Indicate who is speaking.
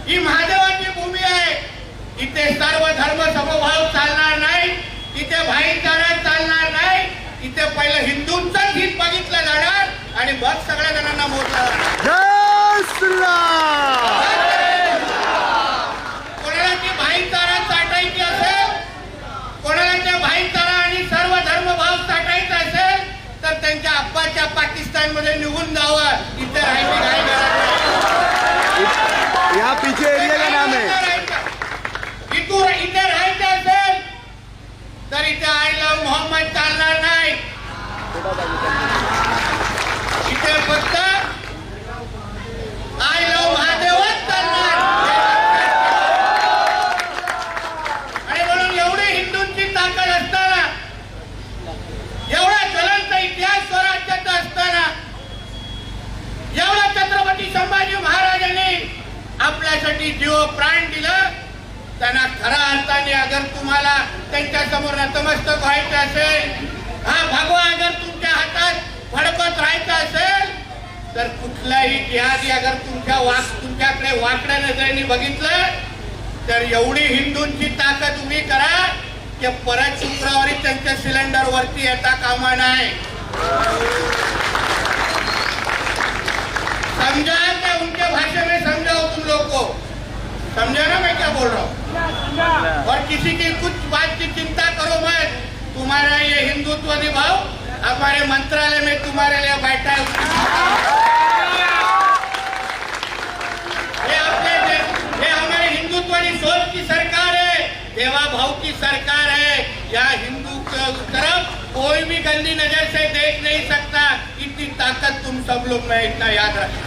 Speaker 1: ही महादेवाची भूमी आहे. इथे सर्व धर्म समभाव चालणार नाही, इथे भाईचारा चालणार नाही. इथे पहिलं हिंदूंचंच हित बघितलं जाणार आणि मग सगळ्या जणांना मोठं. कोणाला ती भाईचारा चाटायची असेल, कोणाला त्या भाईचारा आणि सर्व धर्मभाव चाटायचा असेल तर त्यांच्या अब्बाच्या पाकिस्तानमध्ये निघून जावं. इथे राहायची काय गरज
Speaker 2: यहाँ पीछे एरिया का नाम है.
Speaker 1: इथे राहायचं असेल तर इथे आय लव्ह मोहम्मद चालणार नाही. इथे फक्त आय लव्ह महादेवच चालणार. आणि म्हणून एवढी हिंदूंची ताकद असताना, एवढा ज्वलंत इतिहास स्वराज्याचा असताना, एवढा छत्रपती संभाजी महाराजांनी आपल्यासाठी जीव प्राण दिलं, त्यांना खऱ्या अर्थाने अगर तुम्हाला त्यांच्या समोर नतमस्तक व्हायचं असेल, हा भगवा अगर तुमच्या हातात फडकत राहायचं असेल तर कुठलाही जिहादी अगर तुमच्याकडे वाकड्या नजरेने बघितलं तर एवढी हिंदूंची ताकद उभी करा की परत शुक्रवारी त्यांच्या सिलेंडर वरती येता कामा नाही. समझा क्या उनके भाषा में समझाओ तुम लोग को. समझा ना मैं क्या बोल रहा हूँ. और किसी की कुछ बात की चिंता करो मत. तुम्हारा ये हिंदुत्व निभाओ, हमारे मंत्रालय में तुम्हारे लिए बैठा है. ये हमारे हिंदुत्वादी सोच की सरकार है, देवा भाव की सरकार है. या हिंदू तरफ कोई भी गंदी नजर से देख नहीं सकता. इतनी ताकत तुम सब लोग में इतना याद रखना.